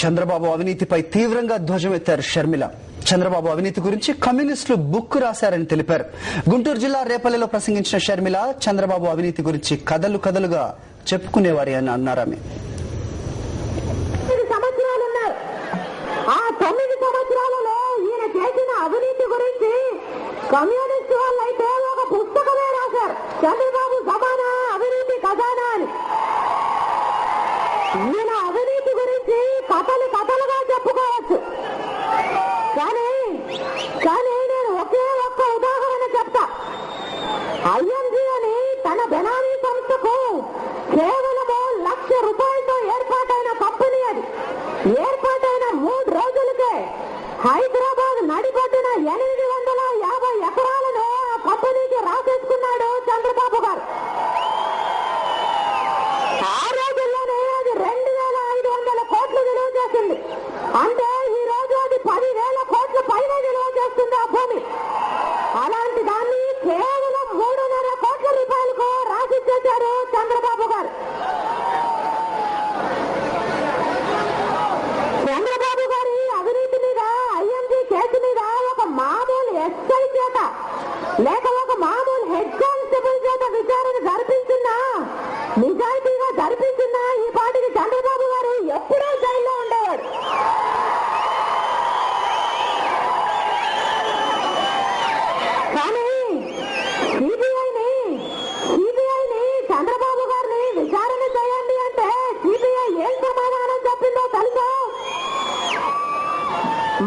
చంద్రబాబు అవినీతిపై తీవ్రంగా ధ్వజమెత్తారు షర్మిల. చంద్రబాబు అవినీతి గురించి కమ్యూనిస్టులు బుక్ రాశారని తెలిపారు. గుంటూరు జిల్లా రేపల్లెలో ప్రసంగించిన షర్మిల చంద్రబాబు అవినీతి గురించి కథలు కథలుగా చెప్పుకునేవారి అని అన్నారు. ఆమె 9 సంవత్సరాలలో ఈయన చేసిన అవినీతి గురించి కమ్యూనిస్టు వాళ్ళైతే ఒక పుస్తకమే రాశారు, చంద్రబాబు జమానా అవినీతి ఖజానా అని. ఈయన అవినీతి గురించి కథలు కథలుగా చెప్పుకోవచ్చు. కానీ నేను ఒకే ఒక్క ఉదాహరణ చెప్తా. ఐఎంజీ అని తన బెనామీ సంస్థకు కేవలము ₹1,00,000 ఏర్పాటైన కంపెనీ. అది ఏర్పాటైన 3 రోజులకే హైదరాబాద్ నడిపొడ్డున 850 ఎకరాలను ఆ కంపెనీకి రాసేసుకున్నాడు చంద్రబాబు గారు. ఆ రోజుల్లోనే అది 2,500 కోట్లు విలువ చేసింది. అంటే ఈ రోజు అది 10,000 కోట్ల పైన విలువ చేస్తుంది ఆ భూమి. అలాంటి దాన్ని కేవలం 3.5 కోట్ల రూపాయలకు రాసిచ్చేశారు చంద్రబాబు గారు. చంద్రబాబు గారి అవినీతి మీద, ఐఎంజీ కేసు మీద ఒక మామూలు ఎస్ఐ చేత లేక ఒక మామూలు హెడ్ కానిస్టేబుల్ చేత విచారణ జరిపించినా, నిజాయితీగా జరిపించినా ఈ పాటికి చంద్రబాబు గారు ఎప్పుడూ జైల్లో ఉండేవాడు. కానీ సిబిఐని చంద్రబాబు గారిని విచారణ చేయండి అంటే సిబిఐ ఏం సమాధానం చెప్పిందో తెలుసా?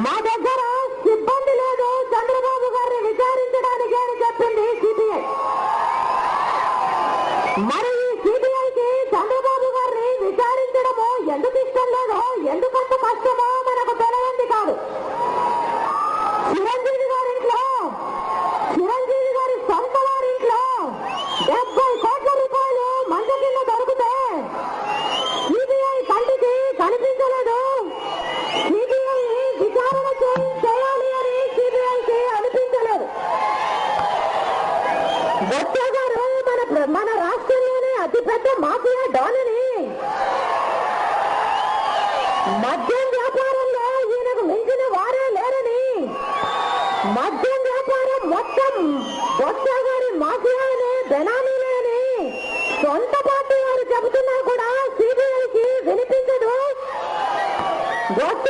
మా దగ్గర సిబ్బంది లేదు చంద్రబాబు గారిని విచారించడానికి అని చెప్పింది సిబిఐ. మరి ఈ సిబిఐకి చంద్రబాబు గారిని విచారించడము ఎందుకు ఇష్టం లేదో, ఎందుకంత కష్టమో మనకు తెలియంది కాదు. చిరంజీవి గారి సొంత వారింట్లో 70 కోట్ల రూపాయలు మంచ కింద దొరికితే సిబిఐ కంటికి కనిపించలేదు. సిబిఐ విచారణ చేయాలి అని సిబిఐకి అనిపించలేదు. బొత్స గారు మన రాష్ట్రంలోనే అతిపెద్ద మాఫియా డాన్ అని, మద్యం వ్యాపారంలో ఈయనకు మించిన వారే లేరని, మద్యం వ్యాపారం మొత్తం బొత్స గారి మాఫియా అనే బెనామీలే అని సొంత పార్టీ వారు చెబుతున్నా కూడా సిబిఐకి వినిపించదు. బొత్స